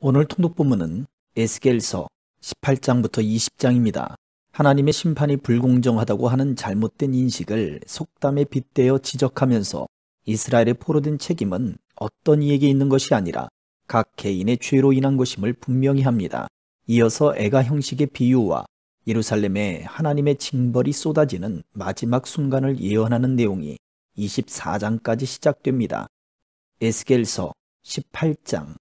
오늘 통독 본문은 에스겔서 18장부터 20장입니다. 하나님의 심판이 불공정하다고 하는 잘못된 인식을 속담에 빗대어 지적하면서 이스라엘의 포로된 책임은 어떤 이에게 있는 것이 아니라 각 개인의 죄로 인한 것임을 분명히 합니다. 이어서 애가 형식의 비유와 예루살렘에 하나님의 징벌이 쏟아지는 마지막 순간을 예언하는 내용이 24장까지 시작됩니다. 에스겔서 18장.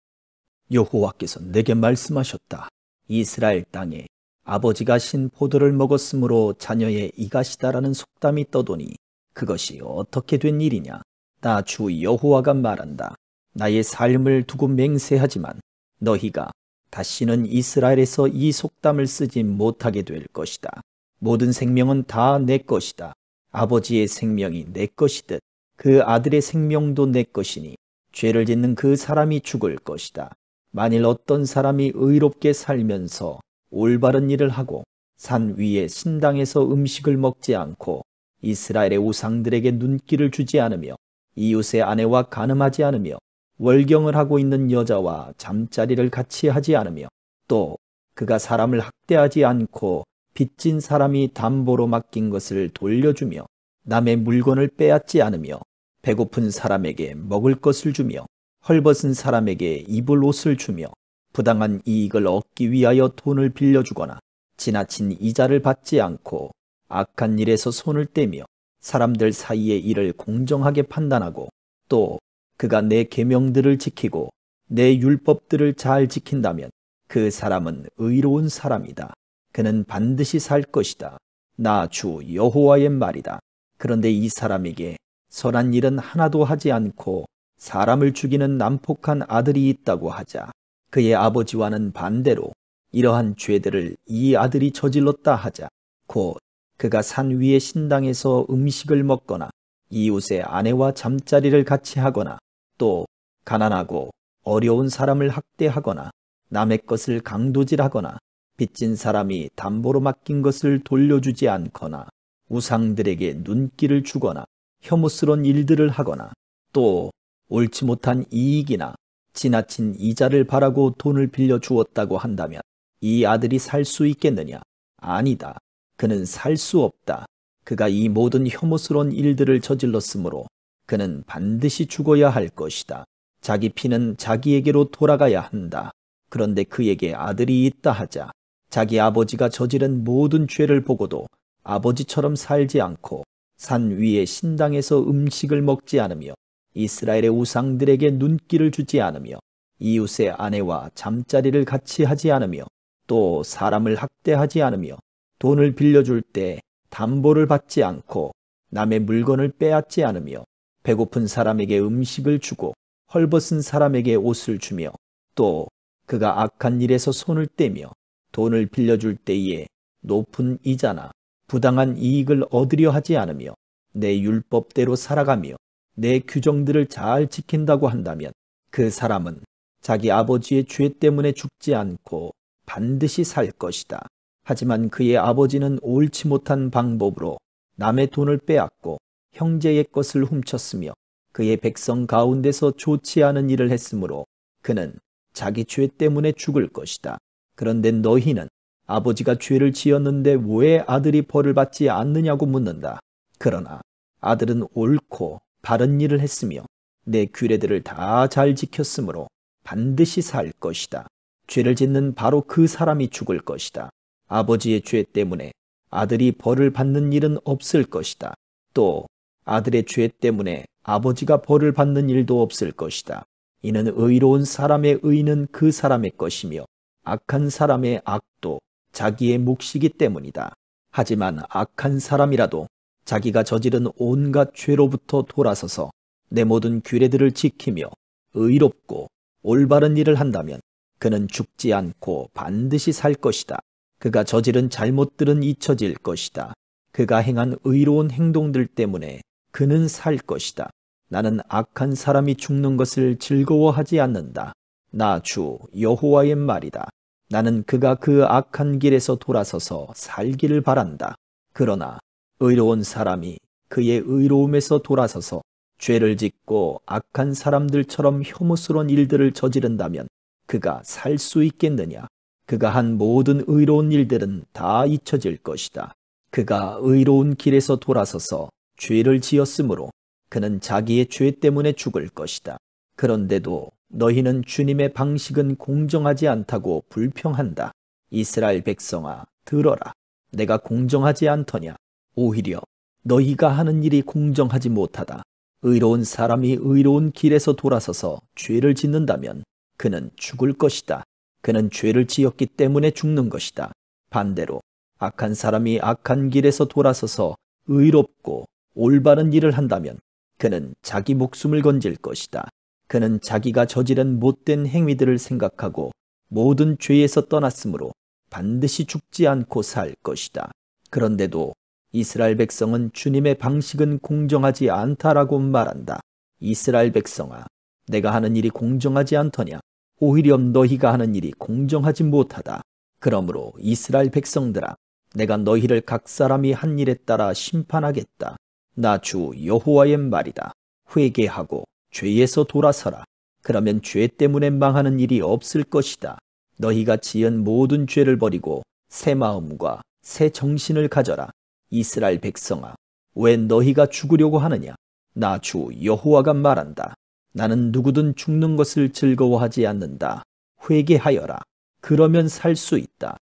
여호와께서 내게 말씀하셨다. 이스라엘 땅에 아버지가 신 포도를 먹었으므로 자녀의 이가시다라는 속담이 떠도니 그것이 어떻게 된 일이냐. 나 주 여호와가 말한다. 나의 삶을 두고 맹세하지만 너희가 다시는 이스라엘에서 이 속담을 쓰지 못하게 될 것이다. 모든 생명은 다 내 것이다. 아버지의 생명이 내 것이듯 그 아들의 생명도 내 것이니 죄를 짓는 그 사람이 죽을 것이다. 만일 어떤 사람이 의롭게 살면서 올바른 일을 하고 산 위에 신당에서 음식을 먹지 않고 이스라엘의 우상들에게 눈길을 주지 않으며 이웃의 아내와 간음하지 않으며 월경을 하고 있는 여자와 잠자리를 같이 하지 않으며 또 그가 사람을 학대하지 않고 빚진 사람이 담보로 맡긴 것을 돌려주며 남의 물건을 빼앗지 않으며 배고픈 사람에게 먹을 것을 주며 헐벗은 사람에게 입을 옷을 주며 부당한 이익을 얻기 위하여 돈을 빌려주거나 지나친 이자를 받지 않고 악한 일에서 손을 떼며 사람들 사이의 일을 공정하게 판단하고 또 그가 내 계명들을 지키고 내 율법들을 잘 지킨다면 그 사람은 의로운 사람이다. 그는 반드시 살 것이다. 나 주 여호와의 말이다. 그런데 이 사람에게 선한 일은 하나도 하지 않고 사람을 죽이는 난폭한 아들이 있다고 하자. 그의 아버지와는 반대로 이러한 죄들을 이 아들이 저질렀다 하자. 곧 그가 산 위의 신당에서 음식을 먹거나 이웃의 아내와 잠자리를 같이 하거나 또 가난하고 어려운 사람을 학대하거나 남의 것을 강도질하거나 빚진 사람이 담보로 맡긴 것을 돌려주지 않거나 우상들에게 눈길을 주거나 혐오스러운 일들을 하거나 또 옳지 못한 이익이나 지나친 이자를 바라고 돈을 빌려 주었다고 한다면 이 아들이 살 수 있겠느냐? 아니다. 그는 살 수 없다. 그가 이 모든 혐오스러운 일들을 저질렀으므로 그는 반드시 죽어야 할 것이다. 자기 피는 자기에게로 돌아가야 한다. 그런데 그에게 아들이 있다 하자. 자기 아버지가 저지른 모든 죄를 보고도 아버지처럼 살지 않고 산 위의 신당에서 음식을 먹지 않으며 이스라엘의 우상들에게 눈길을 주지 않으며 이웃의 아내와 잠자리를 같이 하지 않으며 또 사람을 학대하지 않으며 돈을 빌려줄 때 담보를 받지 않고 남의 물건을 빼앗지 않으며 배고픈 사람에게 음식을 주고 헐벗은 사람에게 옷을 주며 또 그가 악한 일에서 손을 떼며 돈을 빌려줄 때에 높은 이자나 부당한 이익을 얻으려 하지 않으며 내 율법대로 살아가며 내 규정들을 잘 지킨다고 한다면 그 사람은 자기 아버지의 죄 때문에 죽지 않고 반드시 살 것이다. 하지만 그의 아버지는 옳지 못한 방법으로 남의 돈을 빼앗고 형제의 것을 훔쳤으며 그의 백성 가운데서 좋지 않은 일을 했으므로 그는 자기 죄 때문에 죽을 것이다. 그런데 너희는 아버지가 죄를 지었는데 왜 아들이 벌을 받지 않느냐고 묻는다. 그러나 아들은 옳고 바른 일을 했으며 내 규례들을 다 잘 지켰으므로 반드시 살 것이다. 죄를 짓는 바로 그 사람이 죽을 것이다. 아버지의 죄 때문에 아들이 벌을 받는 일은 없을 것이다. 또 아들의 죄 때문에 아버지가 벌을 받는 일도 없을 것이다. 이는 의로운 사람의 의는 그 사람의 것이며 악한 사람의 악도 자기의 몫이기 때문이다. 하지만 악한 사람이라도 자기가 저지른 온갖 죄로부터 돌아서서 내 모든 규례들을 지키며 의롭고 올바른 일을 한다면 그는 죽지 않고 반드시 살 것이다. 그가 저지른 잘못들은 잊혀질 것이다. 그가 행한 의로운 행동들 때문에 그는 살 것이다. 나는 악한 사람이 죽는 것을 즐거워하지 않는다. 나 주 여호와의 말이다. 나는 그가 그 악한 길에서 돌아서서 살기를 바란다. 그러나 의로운 사람이 그의 의로움에서 돌아서서 죄를 짓고 악한 사람들처럼 혐오스러운 일들을 저지른다면 그가 살 수 있겠느냐? 그가 한 모든 의로운 일들은 다 잊혀질 것이다. 그가 의로운 길에서 돌아서서 죄를 지었으므로 그는 자기의 죄 때문에 죽을 것이다. 그런데도 너희는 주님의 방식은 공정하지 않다고 불평한다. 이스라엘 백성아, 들어라. 내가 공정하지 않더냐? 오히려 너희가 하는 일이 공정하지 못하다. 의로운 사람이 의로운 길에서 돌아서서 죄를 짓는다면 그는 죽을 것이다. 그는 죄를 지었기 때문에 죽는 것이다. 반대로 악한 사람이 악한 길에서 돌아서서 의롭고 올바른 일을 한다면 그는 자기 목숨을 건질 것이다. 그는 자기가 저지른 못된 행위들을 생각하고 모든 죄에서 떠났으므로 반드시 죽지 않고 살 것이다. 그런데도 이스라엘 백성은 주님의 방식은 공정하지 않다라고 말한다. 이스라엘 백성아, 내가 하는 일이 공정하지 않더냐? 오히려 너희가 하는 일이 공정하지 못하다. 그러므로 이스라엘 백성들아, 내가 너희를 각 사람이 한 일에 따라 심판하겠다. 나 주 여호와의 말이다. 회개하고 죄에서 돌아서라. 그러면 죄 때문에 망하는 일이 없을 것이다. 너희가 지은 모든 죄를 버리고 새 마음과 새 정신을 가져라. 이스라엘 백성아, 왜 너희가 죽으려고 하느냐? 나 주 여호와가 말한다. 나는 누구든 죽는 것을 즐거워하지 않는다. 회개하여라. 그러면 살 수 있다.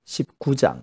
19장.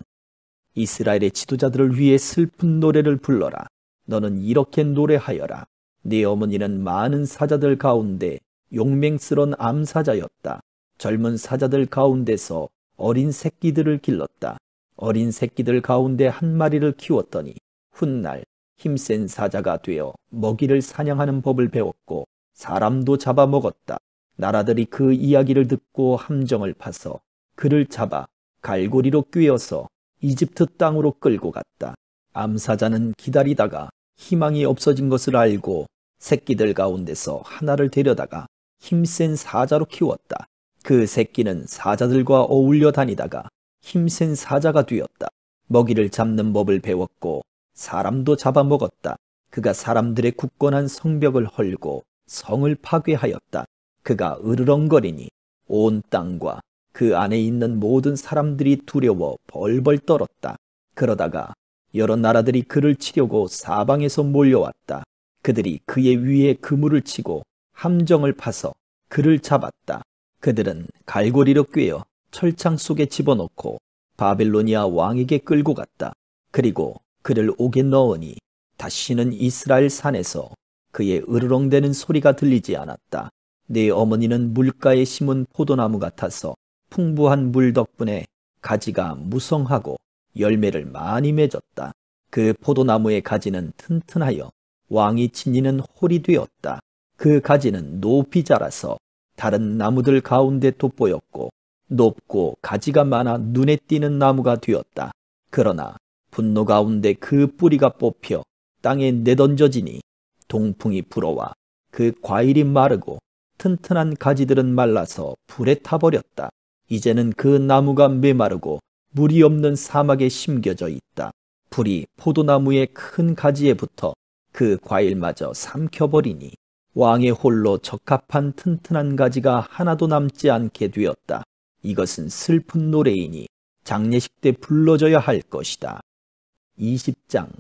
이스라엘의 지도자들을 위해 슬픈 노래를 불러라. 너는 이렇게 노래하여라. 네 어머니는 많은 사자들 가운데 용맹스런 암사자였다. 젊은 사자들 가운데서 어린 새끼들을 길렀다. 어린 새끼들 가운데 한 마리를 키웠더니 훗날 힘센 사자가 되어 먹이를 사냥하는 법을 배웠고 사람도 잡아먹었다. 나라들이 그 이야기를 듣고 함정을 파서 그를 잡아 갈고리로 꿰어서 이집트 땅으로 끌고 갔다. 암사자는 기다리다가 희망이 없어진 것을 알고 새끼들 가운데서 하나를 데려다가 힘센 사자로 키웠다. 그 새끼는 사자들과 어울려 다니다가 힘센 사자가 되었다. 먹이를 잡는 법을 배웠고 사람도 잡아먹었다. 그가 사람들의 굳건한 성벽을 헐고 성을 파괴하였다. 그가 으르렁거리니 온 땅과 그 안에 있는 모든 사람들이 두려워 벌벌 떨었다. 그러다가 여러 나라들이 그를 치려고 사방에서 몰려왔다. 그들이 그의 위에 그물을 치고 함정을 파서 그를 잡았다. 그들은 갈고리로 꿰어 철창 속에 집어넣고 바벨로니아 왕에게 끌고 갔다. 그리고 그를 옥에 넣으니 다시는 이스라엘 산에서 그의 으르렁대는 소리가 들리지 않았다. 내 어머니는 물가에 심은 포도나무 같아서 풍부한 물 덕분에 가지가 무성하고 열매를 많이 맺었다. 그 포도나무의 가지는 튼튼하여 왕이 지니는 홀이 되었다. 그 가지는 높이 자라서 다른 나무들 가운데 돋보였고 높고 가지가 많아 눈에 띄는 나무가 되었다. 그러나 분노 가운데 그 뿌리가 뽑혀 땅에 내던져지니 동풍이 불어와 그 과일이 마르고 튼튼한 가지들은 말라서 불에 타버렸다. 이제는 그 나무가 메마르고 물이 없는 사막에 심겨져 있다. 불이 포도나무의 큰 가지에 붙어 그 과일마저 삼켜버리니 왕의 홀로 적합한 튼튼한 가지가 하나도 남지 않게 되었다. 이것은 슬픈 노래이니 장례식 때 불러줘야 할 것이다. 20장.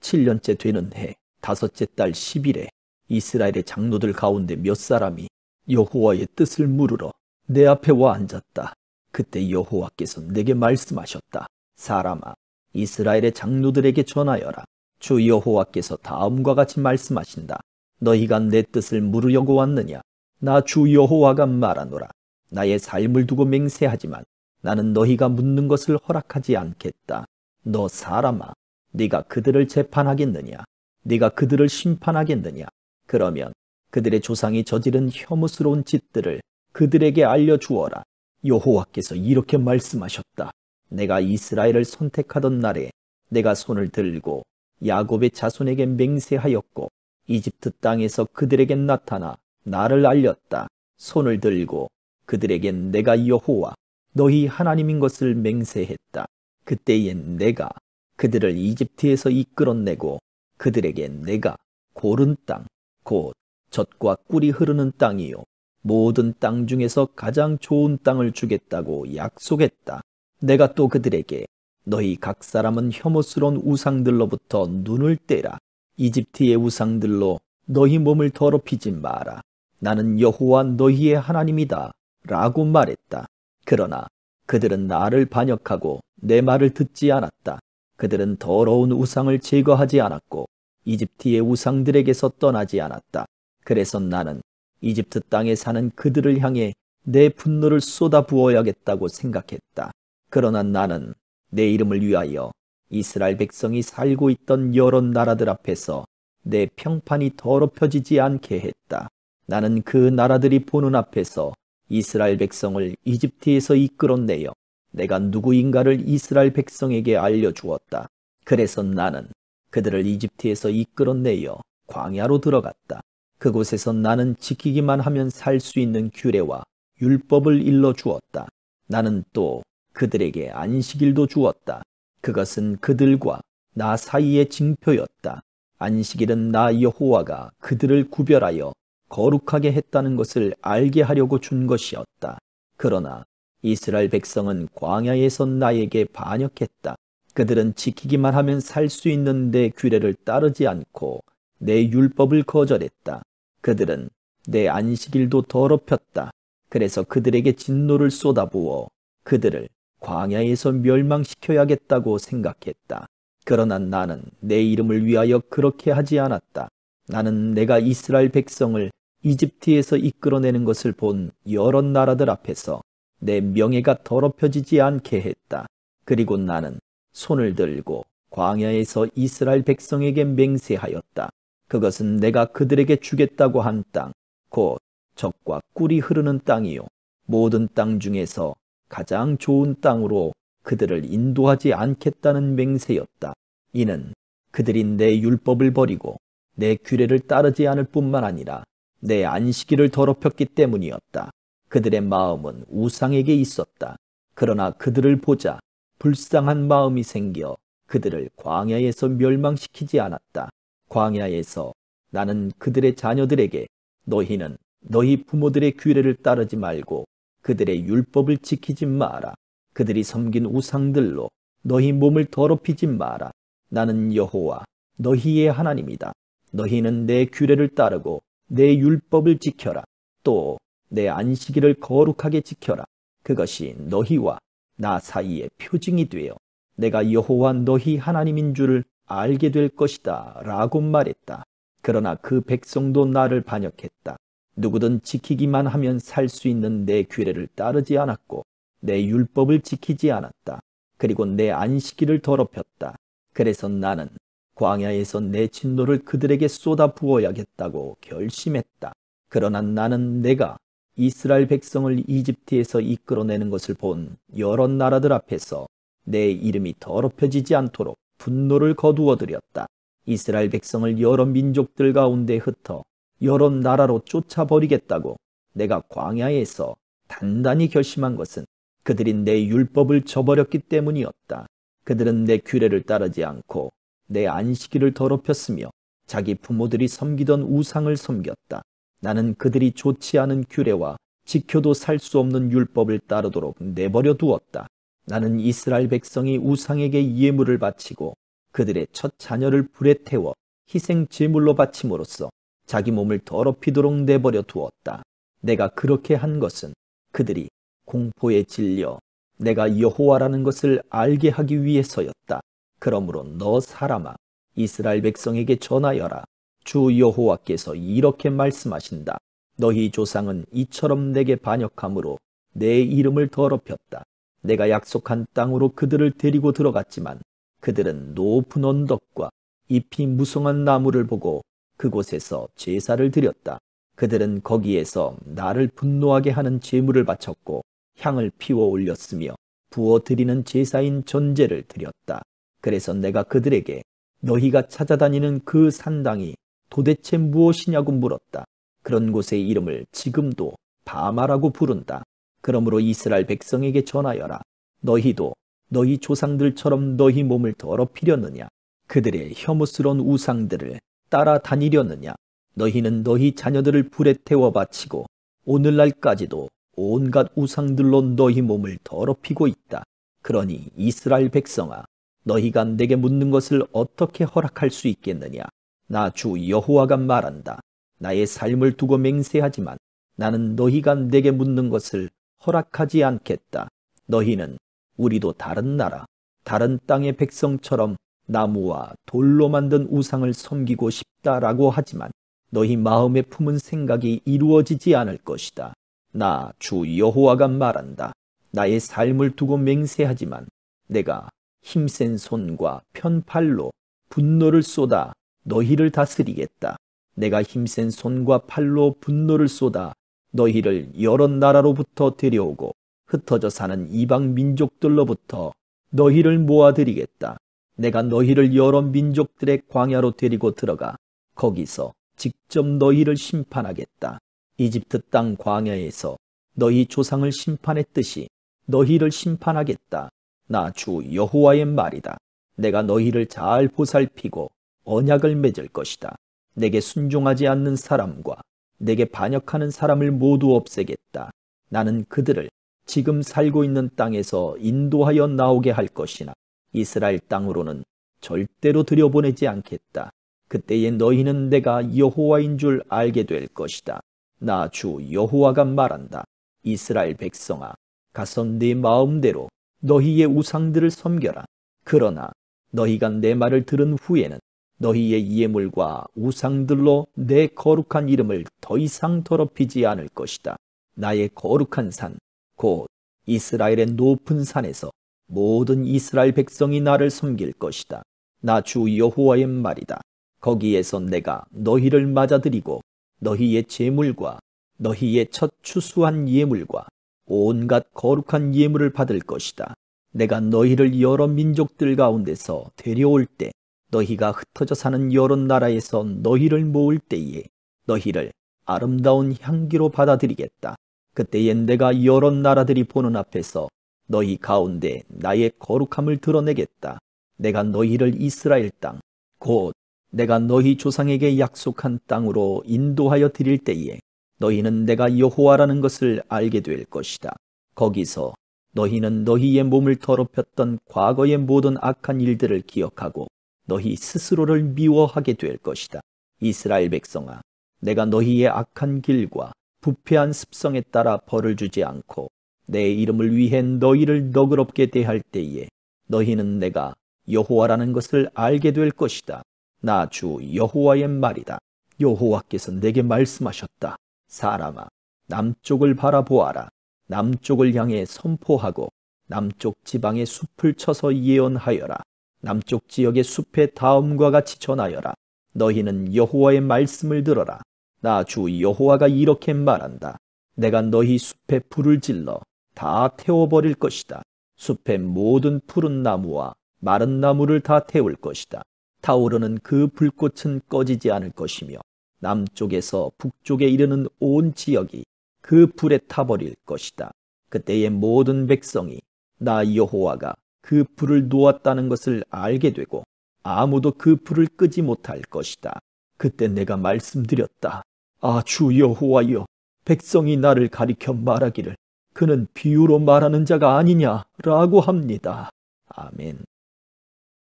7년째 되는 해 5째 달 10일에 이스라엘의 장로들 가운데 몇 사람이 여호와의 뜻을 물으러 내 앞에 와 앉았다. 그때 여호와께서 내게 말씀하셨다. 사람아, 이스라엘의 장로들에게 전하여라. 주 여호와께서 다음과 같이 말씀하신다. 너희가 내 뜻을 물으려고 왔느냐? 나 주 여호와가 말하노라. 나의 삶을 두고 맹세하지만 나는 너희가 묻는 것을 허락하지 않겠다. 너 사람아, 네가 그들을 재판하겠느냐? 네가 그들을 심판하겠느냐? 그러면 그들의 조상이 저지른 혐오스러운 짓들을 그들에게 알려주어라. 여호와께서 이렇게 말씀하셨다. 내가 이스라엘을 선택하던 날에 내가 손을 들고 야곱의 자손에게 맹세하였고 이집트 땅에서 그들에게 나타나 나를 알렸다. 손을 들고 그들에겐 내가 여호와 너희 하나님인 것을 맹세했다. 그때엔 내가 그들을 이집트에서 이끌어내고 그들에게 내가 고른 땅, 곧 젖과 꿀이 흐르는 땅이요 모든 땅 중에서 가장 좋은 땅을 주겠다고 약속했다. 내가 또 그들에게 너희 각 사람은 혐오스러운 우상들로부터 눈을 떼라. 이집트의 우상들로 너희 몸을 더럽히지 마라. 나는 여호와 너희의 하나님이다 라고 말했다. 그러나 그들은 나를 반역하고 내 말을 듣지 않았다. 그들은 더러운 우상을 제거하지 않았고 이집트의 우상들에게서 떠나지 않았다. 그래서 나는 이집트 땅에 사는 그들을 향해 내 분노를 쏟아 부어야겠다고 생각했다. 그러나 나는 내 이름을 위하여 이스라엘 백성이 살고 있던 여러 나라들 앞에서 내 평판이 더럽혀지지 않게 했다. 나는 그 나라들이 보는 앞에서 이스라엘 백성을 이집트에서 이끌어내어 내가 누구인가를 이스라엘 백성에게 알려주었다. 그래서 나는 그들을 이집트에서 이끌어내어 광야로 들어갔다. 그곳에서 나는 지키기만 하면 살 수 있는 규례와 율법을 일러주었다. 나는 또 그들에게 안식일도 주었다. 그것은 그들과 나 사이의 징표였다. 안식일은 나 여호와가 그들을 구별하여 거룩하게 했다는 것을 알게 하려고 준 것이었다. 그러나 이스라엘 백성은 광야에서 나에게 반역했다. 그들은 지키기만 하면 살 수 있는 내 규례를 따르지 않고 내 율법을 거절했다. 그들은 내 안식일도 더럽혔다. 그래서 그들에게 진노를 쏟아부어 그들을 광야에서 멸망시켜야겠다고 생각했다. 그러나 나는 내 이름을 위하여 그렇게 하지 않았다. 나는 내가 이스라엘 백성을 이집트에서 이끌어내는 것을 본 여러 나라들 앞에서 내 명예가 더럽혀지지 않게 했다. 그리고 나는 손을 들고 광야에서 이스라엘 백성에게 맹세하였다. 그것은 내가 그들에게 주겠다고 한 땅, 곧 젖과 꿀이 흐르는 땅이요 모든 땅 중에서 가장 좋은 땅으로 그들을 인도하지 않겠다는 맹세였다. 이는 그들이 내 율법을 버리고 내 규례를 따르지 않을 뿐만 아니라 내 안식일을 더럽혔기 때문이었다. 그들의 마음은 우상에게 있었다. 그러나 그들을 보자 불쌍한 마음이 생겨 그들을 광야에서 멸망시키지 않았다. 광야에서 나는 그들의 자녀들에게 너희는 너희 부모들의 규례를 따르지 말고 그들의 율법을 지키지 마라. 그들이 섬긴 우상들로 너희 몸을 더럽히지 마라. 나는 여호와 너희의 하나님이다. 너희는 내 규례를 따르고 내 율법을 지켜라. 또 내 안식일을 거룩하게 지켜라. 그것이 너희와 나 사이의 표징이 되어 내가 여호와 너희 하나님인 줄을 알게 될 것이다 라고 말했다. 그러나 그 백성도 나를 반역했다. 누구든 지키기만 하면 살 수 있는 내 규례를 따르지 않았고 내 율법을 지키지 않았다. 그리고 내 안식일을 더럽혔다. 그래서 나는 광야에서 내 진노를 그들에게 쏟아 부어야겠다고 결심했다. 그러나 나는 내가 이스라엘 백성을 이집트에서 이끌어내는 것을 본 여러 나라들 앞에서 내 이름이 더럽혀지지 않도록 분노를 거두어들였다. 이스라엘 백성을 여러 민족들 가운데 흩어 여러 나라로 쫓아버리겠다고 내가 광야에서 단단히 결심한 것은 그들이 내 율법을 저버렸기 때문이었다. 그들은 내 규례를 따르지 않고 내 안식일을 더럽혔으며 자기 부모들이 섬기던 우상을 섬겼다. 나는 그들이 좋지 않은 규례와 지켜도 살 수 없는 율법을 따르도록 내버려 두었다. 나는 이스라엘 백성이 우상에게 예물을 바치고 그들의 첫 자녀를 불에 태워 희생 제물로 바침으로써 자기 몸을 더럽히도록 내버려 두었다. 내가 그렇게 한 것은 그들이 공포에 질려 내가 여호와라는 것을 알게 하기 위해서였다. 그러므로 너 사람아, 이스라엘 백성에게 전하여라. 주 여호와께서 이렇게 말씀하신다. 너희 조상은 이처럼 내게 반역함으로 내 이름을 더럽혔다. 내가 약속한 땅으로 그들을 데리고 들어갔지만 그들은 높은 언덕과 잎이 무성한 나무를 보고 그곳에서 제사를 드렸다. 그들은 거기에서 나를 분노하게 하는 제물을 바쳤고 향을 피워 올렸으며 부어 드리는 제사인 전제를 드렸다. 그래서 내가 그들에게 너희가 찾아다니는 그 산당이 도대체 무엇이냐고 물었다. 그런 곳의 이름을 지금도 바마라고 부른다. 그러므로 이스라엘 백성에게 전하여라. 너희도 너희 조상들처럼 너희 몸을 더럽히려느냐? 그들의 혐오스러운 우상들을 따라다니려느냐? 너희는 너희 자녀들을 불에 태워 바치고 오늘날까지도 온갖 우상들로 너희 몸을 더럽히고 있다. 그러니 이스라엘 백성아, 너희가 내게 묻는 것을 어떻게 허락할 수 있겠느냐? 나 주 여호와가 말한다. 나의 삶을 두고 맹세하지만 나는 너희가 내게 묻는 것을 허락하지 않겠다. 너희는 우리도 다른 나라, 다른 땅의 백성처럼 나무와 돌로 만든 우상을 섬기고 싶다라고 하지만 너희 마음에 품은 생각이 이루어지지 않을 것이다. 나 주 여호와가 말한다. 나의 삶을 두고 맹세하지만 내가 힘센 손과 편팔로 분노를 쏟아 너희를 다스리겠다. 내가 힘센 손과 팔로 분노를 쏟아 너희를 여러 나라로부터 데려오고 흩어져 사는 이방 민족들로부터 너희를 모아들이겠다. 내가 너희를 여러 민족들의 광야로 데리고 들어가 거기서 직접 너희를 심판하겠다. 이집트 땅 광야에서 너희 조상을 심판했듯이 너희를 심판하겠다. 나 주 여호와의 말이다. 내가 너희를 잘 보살피고 언약을 맺을 것이다. 내게 순종하지 않는 사람과 내게 반역하는 사람을 모두 없애겠다. 나는 그들을 지금 살고 있는 땅에서 인도하여 나오게 할 것이나 이스라엘 땅으로는 절대로 들여보내지 않겠다. 그때에 너희는 내가 여호와인 줄 알게 될 것이다. 나 주 여호와가 말한다. 이스라엘 백성아, 가서 네 마음대로 너희의 우상들을 섬겨라. 그러나 너희가 내 말을 들은 후에는 너희의 예물과 우상들로 내 거룩한 이름을 더 이상 더럽히지 않을 것이다. 나의 거룩한 산, 곧 이스라엘의 높은 산에서 모든 이스라엘 백성이 나를 섬길 것이다. 나 주 여호와의 말이다. 거기에서 내가 너희를 맞아들이고 너희의 제물과 너희의 첫 추수한 예물과 온갖 거룩한 예물을 받을 것이다. 내가 너희를 여러 민족들 가운데서 데려올 때 너희가 흩어져 사는 여러 나라에서 너희를 모을 때에 너희를 아름다운 향기로 받아들이겠다. 그때에 내가 여러 나라들이 보는 앞에서 너희 가운데 나의 거룩함을 드러내겠다. 내가 너희를 이스라엘 땅, 곧 내가 너희 조상에게 약속한 땅으로 인도하여 드릴 때에 너희는 내가 여호와라는 것을 알게 될 것이다. 거기서 너희는 너희의 몸을 더럽혔던 과거의 모든 악한 일들을 기억하고 너희 스스로를 미워하게 될 것이다. 이스라엘 백성아, 내가 너희의 악한 길과 부패한 습성에 따라 벌을 주지 않고 내 이름을 위해 너희를 너그럽게 대할 때에 너희는 내가 여호와라는 것을 알게 될 것이다. 나 주 여호와의 말이다. 여호와께서 내게 말씀하셨다. 사람아, 남쪽을 바라보아라. 남쪽을 향해 선포하고 남쪽 지방의 숲을 쳐서 예언하여라. 남쪽 지역의 숲에 다음과 같이 전하여라. 너희는 여호와의 말씀을 들어라. 나 주 여호와가 이렇게 말한다. 내가 너희 숲에 불을 질러 다 태워버릴 것이다. 숲의 모든 푸른 나무와 마른 나무를 다 태울 것이다. 타오르는 그 불꽃은 꺼지지 않을 것이며 남쪽에서 북쪽에 이르는 온 지역이 그 불에 타버릴 것이다. 그때의 모든 백성이 나 여호와가 그 불을 놓았다는 것을 알게 되고 아무도 그 불을 끄지 못할 것이다. 그때 내가 말씀드렸다. 아, 주 여호와여, 백성이 나를 가리켜 말하기를 그는 비유로 말하는 자가 아니냐라고 합니다. 아멘.